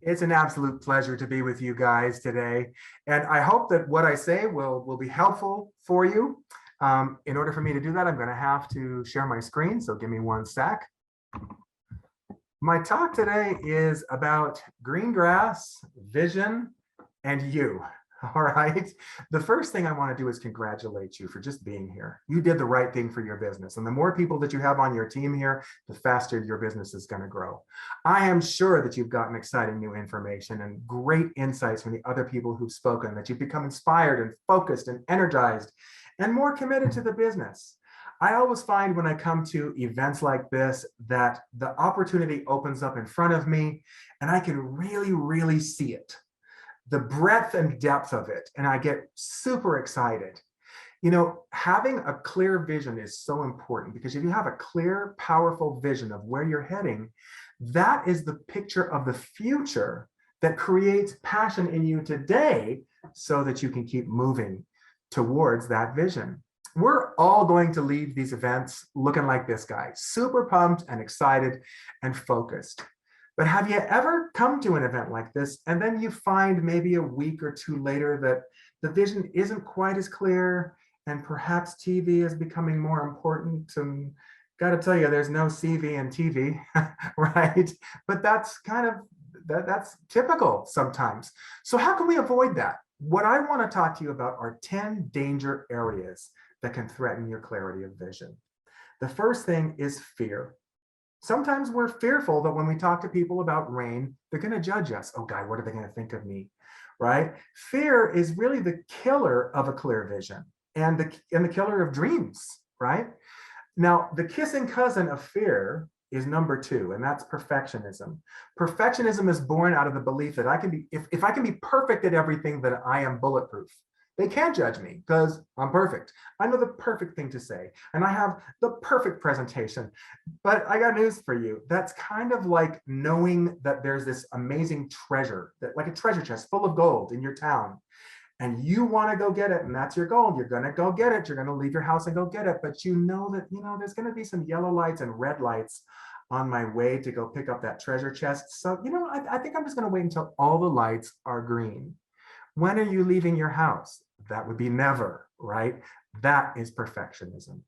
It's an absolute pleasure to be with you guys today. And I hope that what I say will be helpful for you. In order for me to do that, I'm going to have to share my screen. So give me one sec. My talk today is about green grass, vision, and you. All right. The first thing I want to do is congratulate you for just being here. You did the right thing for your business. And the more people that you have on your team here, the faster your business is going to grow. I am sure that you've gotten exciting new information and great insights from the other people who've spoken, that you've become inspired and focused and energized and more committed to the business. I always find when I come to events like this that the opportunity opens up in front of me and I can really see it, the breadth and depth of it, and I get super excited. You know, having a clear vision is so important because if you have a clear, powerful vision of where you're heading, that is the picture of the future that creates passion in you today so that you can keep moving towards that vision. We're all going to leave these events looking like this guy, super pumped and excited and focused. But have you ever come to an event like this and then you find maybe a week or two later that the vision isn't quite as clear and perhaps TV is becoming more important? And got to tell you, there's no CV in TV, right? But that's kind of, that's typical sometimes. So how can we avoid that? What I want to talk to you about are 10 danger areas that can threaten your clarity of vision. The first thing is fear. Sometimes we're fearful that when we talk to people about rain, they're going to judge us. Oh God, what are they going to think of me? Right? Fear is really the killer of a clear vision and the killer of dreams, right? Now, the kissing cousin of fear is number 2, and that's perfectionism. Perfectionism is born out of the belief that I can be, if I can be perfect at everything, then I am bulletproof. They can't judge me because I'm perfect. I know the perfect thing to say, and I have the perfect presentation. But I got news for you. That's kind of like knowing that there's this amazing treasure, that like a treasure chest full of gold in your town, and you want to go get it, and that's your goal. You're going to go get it. You're going to leave your house and go get it. But you know that, there's going to be some yellow lights and red lights on my way to go pick up that treasure chest. So, I think I'm just going to wait until all the lights are green. When are you leaving your house? That would be never, right? That is perfectionism.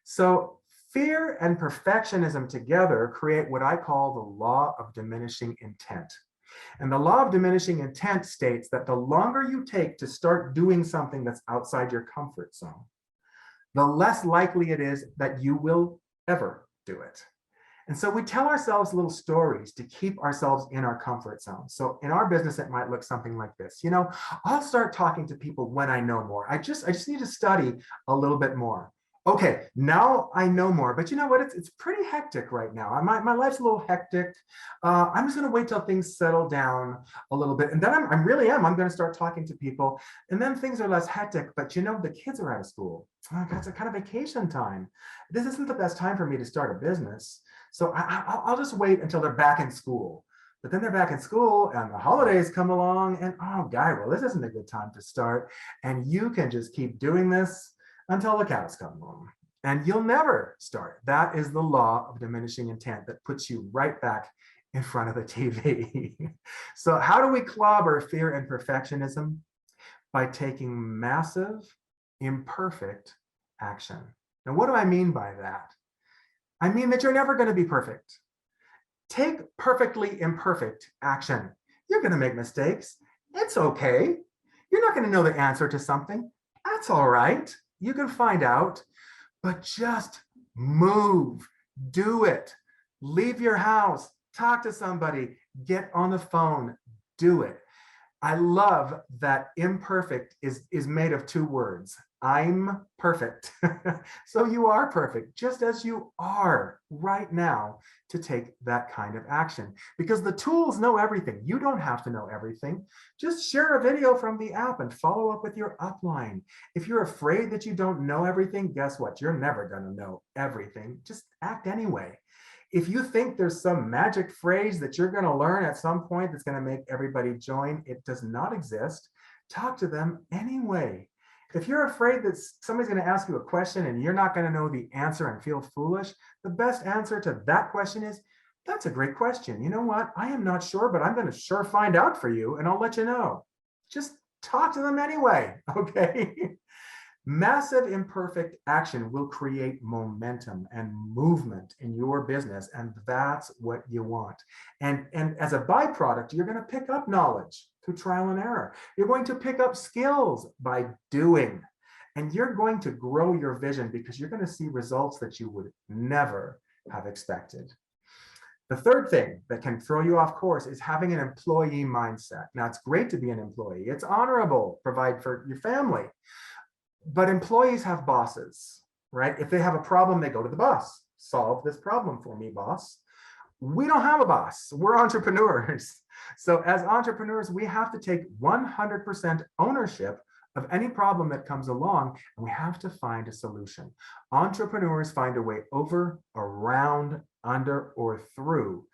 So fear and perfectionism together create what I call the law of diminishing intent. And the law of diminishing intent states that the longer you take to start doing something that's outside your comfort zone, the less likely it is that you will ever do it. And so we tell ourselves little stories to keep ourselves in our comfort zone. So in our business, it might look something like this. I'll start talking to people when I know more. I just need to study a little bit more. Okay, now I know more, but you know what? It's pretty hectic right now. My life's a little hectic. I'm just going to wait till things settle down a little bit. And then I'm going to start talking to people. And then things are less hectic, but the kids are out of school. Oh, it's a kind of vacation time. This isn't the best time for me to start a business. So I'll just wait until they're back in school. But then they're back in school and the holidays come along and, oh, guy, well, this isn't a good time to start. And you can just keep doing this until the cows come home. And you'll never start. That is the law of diminishing intent that puts you right back in front of the TV. So how do we clobber fear and perfectionism? By taking massive, imperfect action. Now, what do I mean by that? I mean that you're never going to be perfect. Take perfectly imperfect action. You're going to make mistakes. It's okay. You're not going to know the answer to something. That's all right. You can find out, but just move, do it. Leave your house, talk to somebody, get on the phone, do it. I love that imperfect is made of 2 words. I'm perfect. So you are perfect, just as you are right now, to take that kind of action. Because the tools know everything. You don't have to know everything. Just share a video from the app and follow up with your upline. If you're afraid that you don't know everything, guess what? You're never going to know everything. Just act anyway. If you think there's some magic phrase that you're going to learn at some point that's going to make everybody join, it does not exist. Talk to them anyway. If you're afraid that somebody's going to ask you a question and you're not going to know the answer and feel foolish, the best answer to that question is, That's a great question. You know what? I am not sure, but I'm going to sure find out for you and I'll let you know. Just talk to them anyway, okay? Massive imperfect action will create momentum and movement in your business, and that's what you want. And as a byproduct, you're going to pick up knowledge through trial and error. You're going to pick up skills by doing, and you're going to grow your vision because you're going to see results that you would never have expected. The third thing that can throw you off course is having an employee mindset. Now, it's great to be an employee. It's honorable, provide for your family. But employees have bosses, right? If they have a problem, they go to the boss. Solve this problem for me, boss. We don't have a boss. We're entrepreneurs. So as entrepreneurs, we have to take 100% ownership of any problem that comes along, and we have to find a solution. Entrepreneurs find a way over, around, under, or through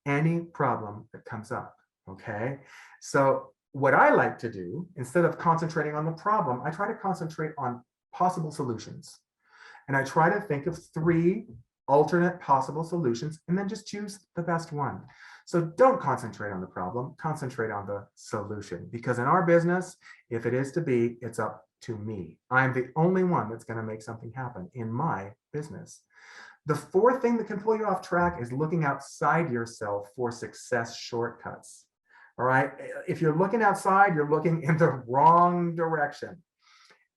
any problem that comes up, okay? So what I like to do, instead of concentrating on the problem, I try to concentrate on possible solutions. And I try to think of 3 alternate possible solutions and then just choose the best one. So don't concentrate on the problem, concentrate on the solution. Because in our business, if it is to be, it's up to me. I'm the only one that's going to make something happen in my business. The 4th thing that can pull you off track is looking outside yourself for success shortcuts. All right. If you're looking outside, you're looking in the wrong direction.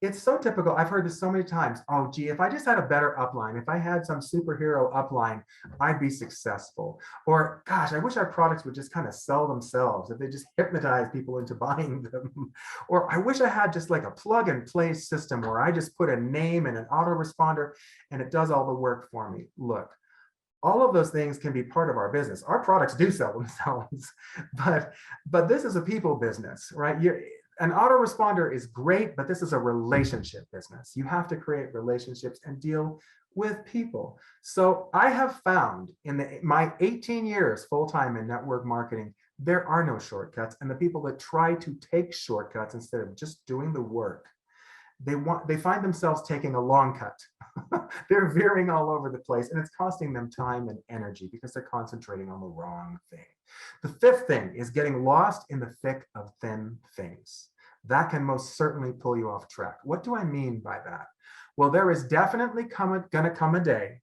It's so typical. I've heard this so many times. Oh, gee, if I just had a better upline, if I had some superhero upline, I'd be successful. Or, gosh, I wish our products would just kind of sell themselves, if they just hypnotize people into buying them. Or I wish I had just like a plug and play system where I just put a name and an autoresponder and it does all the work for me. Look, all of those things can be part of our business. Our products do sell themselves, but this is a people business, right? An autoresponder is great, but this is a relationship business. You have to create relationships and deal with people. So I have found in my 18 years full-time in network marketing, there are no shortcuts. And the people that try to take shortcuts instead of just doing the work, they find themselves taking a long cut. They're veering all over the place, and it's costing them time and energy because they're concentrating on the wrong thing. The 5th thing is getting lost in the thick of thin things. That can most certainly pull you off track. What do I mean by that? Well, there is definitely going to come a day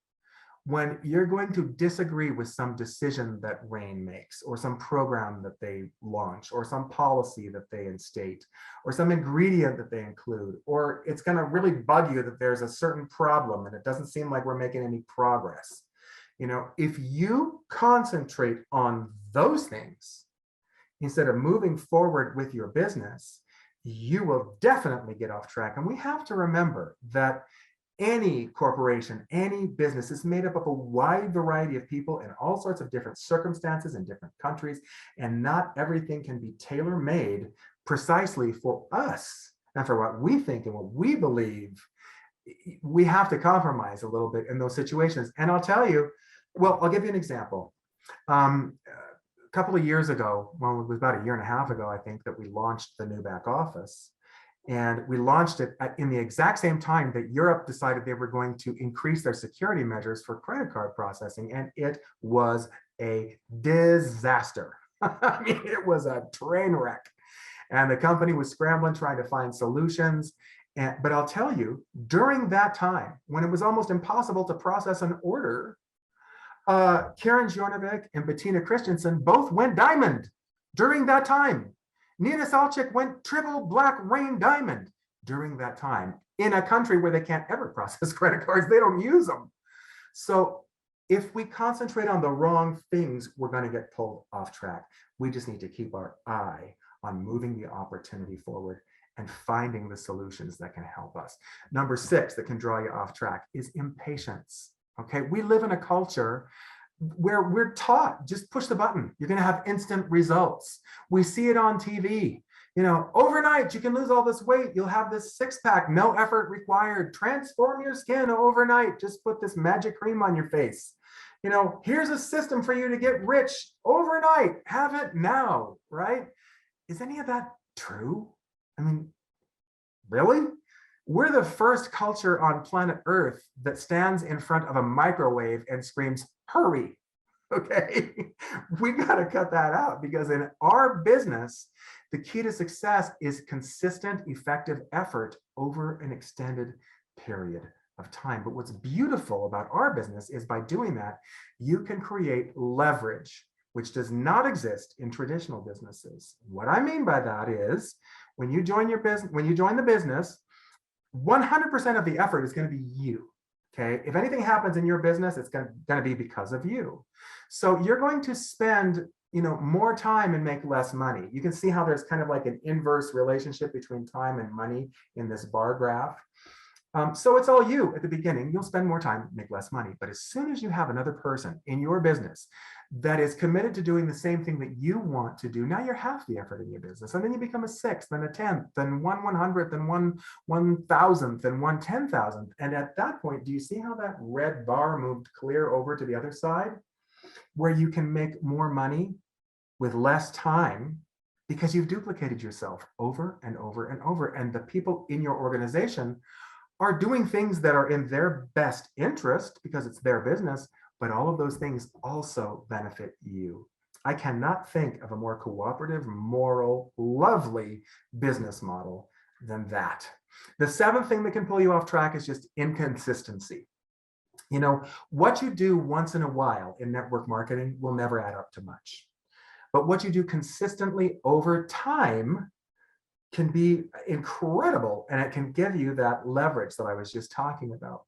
when you're going to disagree with some decision that RAIN makes, or some program that they launch, or some policy that they instate, or some ingredient that they include, or it's going to really bug you that there's a certain problem and it doesn't seem like we're making any progress. You know, if you concentrate on those things instead of moving forward with your business, you will definitely get off track. And we have to remember that any corporation, any business is made up of a wide variety of people in all sorts of different circumstances in different countries, and not everything can be tailor-made precisely for us and for what we think and what we believe. We have to compromise a little bit in those situations. And I'll tell you, well, I'll give you an example. A couple of years ago, well, it was about a year and a half ago, I think, that we launched the new back office. And we launched it in the exact same time that Europe decided they were going to increase their security measures for credit card processing. And it was a disaster. I mean, it was a train wreck. And the company was scrambling, trying to find solutions. But I'll tell you, during that time, when it was almost impossible to process an order, Karen Jornovic and Bettina Christensen both went diamond during that time. Nina Salchik went triple black rain diamond during that time in a country where they can't ever process credit cards. They don't use them. So if we concentrate on the wrong things, we're going to get pulled off track. We just need to keep our eye on moving the opportunity forward and finding the solutions that can help us. Number 6 that can draw you off track is impatience. Okay, we live in a culture where we're taught, just push the button, you're going to have instant results. We see it on TV. You know, overnight you can lose all this weight, you'll have this 6-pack, no effort required, transform your skin overnight, just put this magic cream on your face. You know, here's a system for you to get rich overnight, have it now, right? Is any of that true? I mean, really? We're the first culture on planet Earth that stands in front of a microwave and screams, hurry. Okay, we got to cut that out because in our business, the key to success is consistent, effective effort over an extended period of time. But what's beautiful about our business is by doing that, you can create leverage, which does not exist in traditional businesses. What I mean by that is when you join your business, when you join the business, 100% of the effort is going to be you. Okay. If anything happens in your business, it's going to be because of you. So you're going to spend, more time and make less money. You can see how there's kind of like an inverse relationship between time and money in this bar graph. So it's all you at the beginning. You'll spend more time, make less money. But as soon as you have another person in your business that is committed to doing the same thing that you want to do, now you're half the effort in your business. And then you become a sixth, then a tenth, then 1/100th, then 1/1000th, and 1/10,000th. And at that point, do you see how that red bar moved clear over to the other side, where you can make more money with less time because you've duplicated yourself over and over and over. And the people in your organization are doing things that are in their best interest because it's their business, but all of those things also benefit you. I cannot think of a more cooperative, moral, lovely business model than that. The seventh thing that can pull you off track is just inconsistency. What you do once in a while in network marketing will never add up to much. But what you do consistently over time can be incredible, and it can give you that leverage that I was just talking about.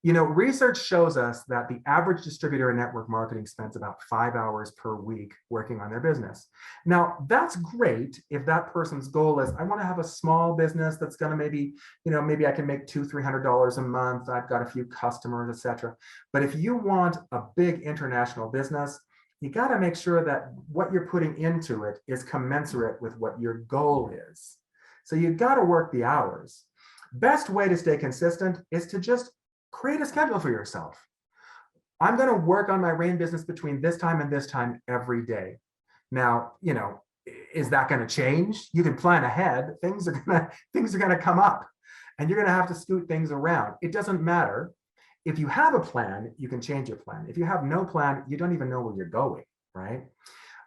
Research shows us that the average distributor in network marketing spends about 5 hours per week working on their business. Now, that's great if that person's goal is, I want to have a small business that's going to maybe I can make $200-300 a month. I've got a few customers, etc. But if you want a big international business, you got to make sure that what you're putting into it is commensurate with what your goal is. So you got to work the hours. Best way to stay consistent is to just create a schedule for yourself. I'm going to work on my RAIN business between this time and this time every day. Now, is that going to change? You can plan ahead. Things are going to come up, and you're going to have to scoot things around. It doesn't matter. If you have a plan, you can change your plan. If you have no plan, you don't even know where you're going, right?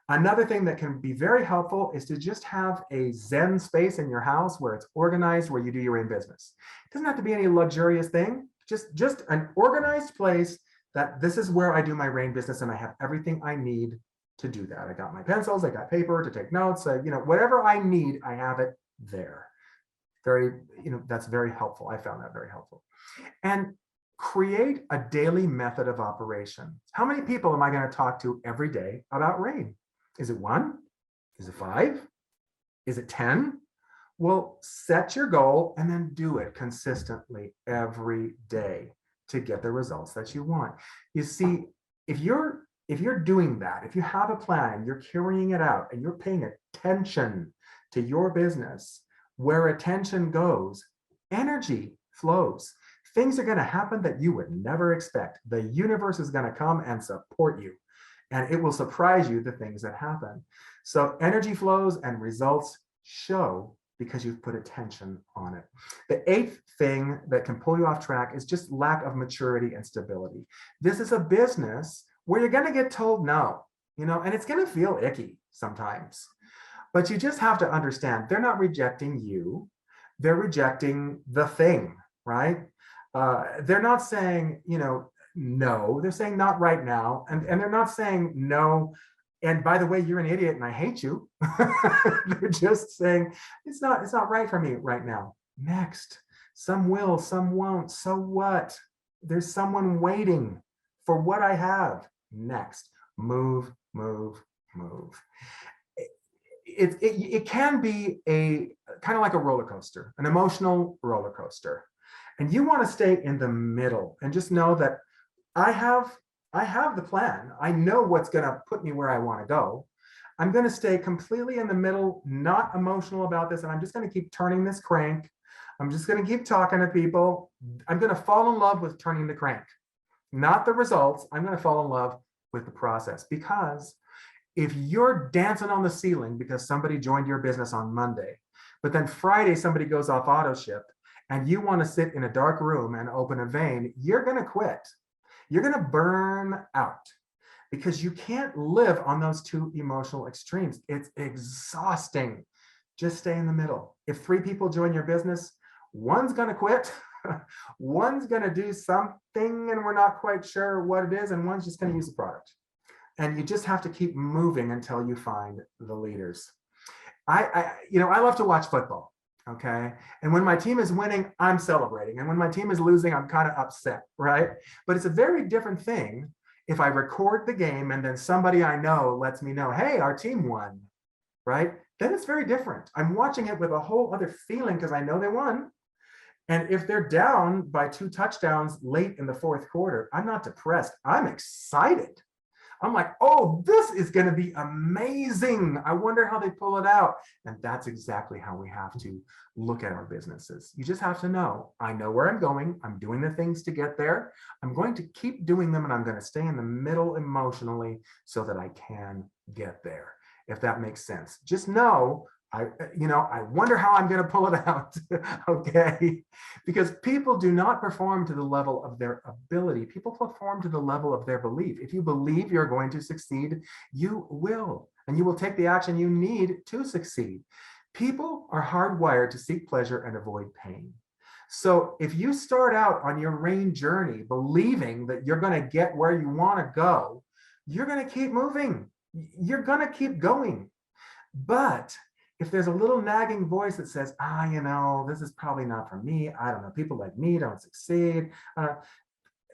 Another thing that can be very helpful is to just have a Zen space in your house where it's organized, where you do your own business. It doesn't have to be any luxurious thing, just an organized place that this is where I do my RAIN business and I have everything I need to do that. I got my pencils, I got paper to take notes, whatever I need, I have it there. That's very helpful. I found that very helpful. And create a daily method of operation. How many people am I going to talk to every day about RAIN? Is it 1? Is it 5? Is it 10? Well, set your goal and then do it consistently every day to get the results that you want. You see, if you're doing that, if you have a plan, you're carrying it out, and you're paying attention to your business, where attention goes, energy flows. Things are going to happen that you would never expect. The universe is going to come and support you, and it will surprise you the things that happen. So energy flows and results show because you've put attention on it. The 8th thing that can pull you off track is just lack of maturity and stability. This is a business where you're going to get told no, and it's going to feel icky sometimes. But you just have to understand they're not rejecting you. They're rejecting the thing, right? They're not saying, no, they're saying not right now. And they're not saying no. And by the way, you're an idiot and I hate you. They're just saying, it's not right for me right now. Next, some will, some won't. So what? There's someone waiting for what I have. Next, move, move, move. It can be a kind of like a roller coaster, an emotional roller coaster. And you want to stay in the middle and just know that I have the plan. I know what's going to put me where I want to go. I'm going to stay completely in the middle, not emotional about this. And I'm just going to keep turning this crank. I'm just going to keep talking to people. I'm going to fall in love with turning the crank, not the results. I'm going to fall in love with the process, because if you're dancing on the ceiling because somebody joined your business on Monday, but then Friday somebody goes off auto ship and you want to sit in a dark room and open a vein, you're going to quit. You're going to burn out. because you can't live on those two emotional extremes. It's exhausting. Just stay in the middle. If 3 people join your business, one's going to quit, one's going to do something and we're not quite sure what it is, and one's just going to use the product. And you just have to keep moving until you find the leaders. I love to watch football. Okay. And when my team is winning, I'm celebrating. And when my team is losing, I'm kind of upset, right? But it's a very different thing if I record the game and then somebody I know lets me know, hey, our team won, right? Then it's very different. I'm watching it with a whole other feeling because I know they won. And if they're down by 2 touchdowns late in the 4th quarter, I'm not depressed. I'm excited. I'm like, oh, this is going to be amazing. I wonder how they pull it out. And that's exactly how we have to look at our businesses. You just have to know, I know where I'm going. I'm doing the things to get there. I'm going to keep doing them, and I'm going to stay in the middle emotionally so that I can get there. If that makes sense. Just know, I wonder how I'm going to pull it out. Okay. Because people do not perform to the level of their ability. People perform to the level of their belief. If you believe you're going to succeed, you will, and you will take the action you need to succeed. People are hardwired to seek pleasure and avoid pain. So if you start out on your RAIN journey believing that you're going to get where you want to go, you're going to keep moving. You're going to keep going. But if there's a little nagging voice that says, this is probably not for me. I don't know. People like me don't succeed.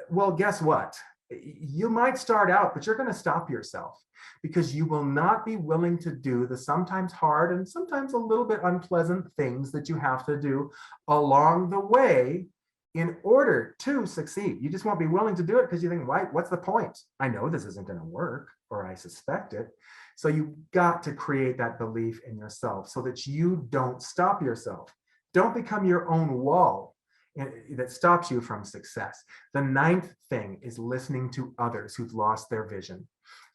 Well, guess what? You might start out, but you're going to stop yourself because you will not be willing to do the sometimes hard and sometimes a little bit unpleasant things that you have to do along the way in order to succeed. You just won't be willing to do it because you think, what's the point? I know this isn't going to work, or I suspect it. So you've got to create that belief in yourself so that you don't stop yourself. Don't become your own wall that stops you from success. The 9th thing is listening to others who've lost their vision.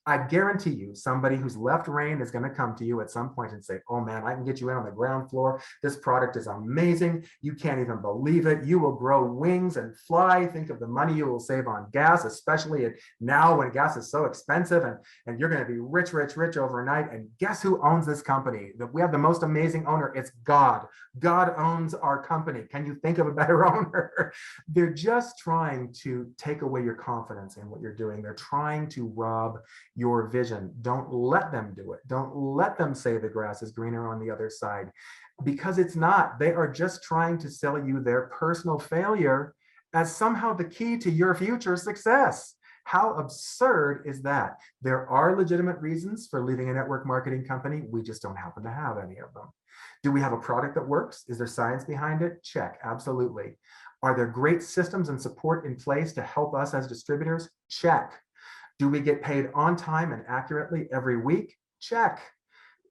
I guarantee you, somebody who's left RAIN is going to come to you at some point and say, oh man, I can get you in on the ground floor. This product is amazing. You can't even believe it. You will grow wings and fly. Think of the money you will save on gas, especially now when gas is so expensive, and you're going to be rich, rich, rich overnight. And guess who owns this company? We have the most amazing owner. It's God. God owns our company. Can you think of a better owner? They're just trying to take away your confidence in what you're doing. They're trying to rob your vision. Don't let them do it. Don't let them say the grass is greener on the other side, because it's not. They are just trying to sell you their personal failure as somehow the key to your future success. How absurd is that? There are legitimate reasons for leaving a network marketing company. We just don't happen to have any of them. Do we have a product that works? Is there science behind it? Check, absolutely. Are there great systems and support in place to help us as distributors? Check. Do we get paid on time and accurately every week? Check.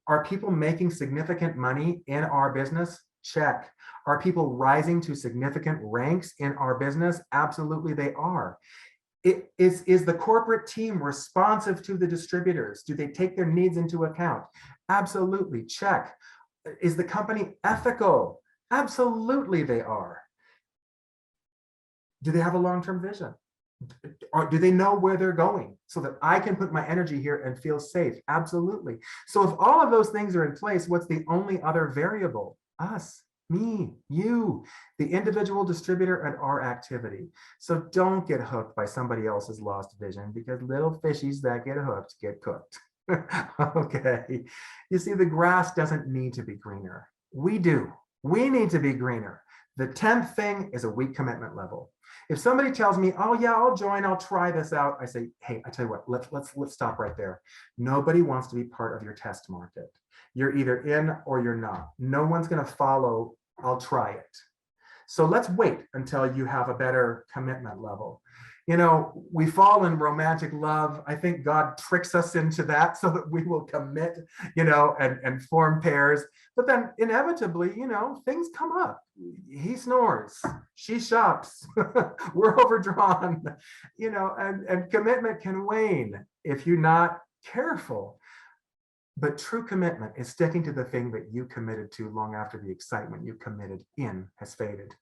Are people making significant money in our business? Check. Are people rising to significant ranks in our business? Absolutely, they are. Is the corporate team responsive to the distributors? Do they take their needs into account? Absolutely, check. Is the company ethical? Absolutely, they are. Do they have a long-term vision? Or do they know where they're going so that I can put my energy here and feel safe? Absolutely. So if all of those things are in place, what's the only other variable? Us, me, you, the individual distributor and our activity. So don't get hooked by somebody else's lost vision, because little fishies that get hooked get cooked. Okay. You see, the grass doesn't need to be greener. We do. We need to be greener. The 10th thing is a weak commitment level. If somebody tells me, oh yeah, I'll join, I'll try this out, I say, hey, I tell you what, let's stop right there. Nobody wants to be part of your test market. You're either in or you're not. No one's going to follow, I'll try it. So let's wait until you have a better commitment level. You know, we fall in romantic love. I think God tricks us into that so that we will commit, you know, and form pairs. But then inevitably, you know, things come up. He snores, she shops, we're overdrawn, you know, and commitment can wane if you're not careful. But true commitment is sticking to the thing that you committed to long after the excitement you committed in has faded.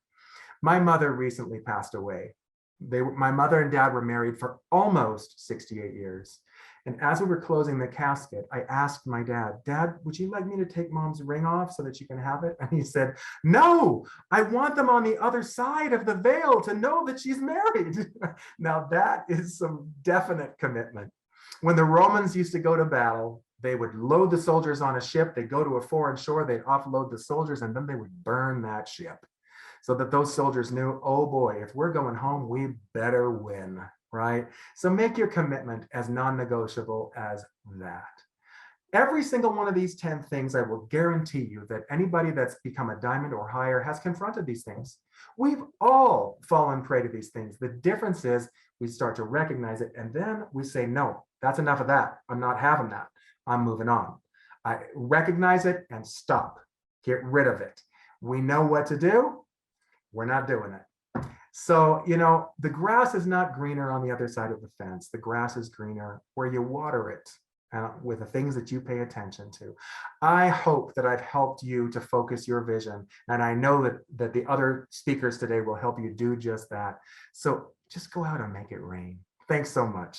My mother recently passed away. My mother and dad were married for almost 68 years. And as we were closing the casket, I asked my dad, Dad, would you like me to take mom's ring off so that you can have it? And he said, no, I want them on the other side of the veil to know that she's married. Now that is some definite commitment. When the Romans used to go to battle, they would load the soldiers on a ship, they'd go to a foreign shore, they'd offload the soldiers, and then they would burn that ship so that those soldiers knew, oh boy, if we're going home, we better win, right? So make your commitment as non-negotiable as that. Every single one of these 10 things, I will guarantee you that anybody that's become a diamond or higher has confronted these things. We've all fallen prey to these things. The difference is we start to recognize it and then we say, no, that's enough of that. I'm not having that. I'm moving on. I recognize it and stop. Get rid of it. We know what to do. We're not doing it. So, the grass is not greener on the other side of the fence. The grass is greener where you water it with the things that you pay attention to. I hope that I've helped you to focus your vision. And I know that the other speakers today will help you do just that. So just go out and make it rain. Thanks so much.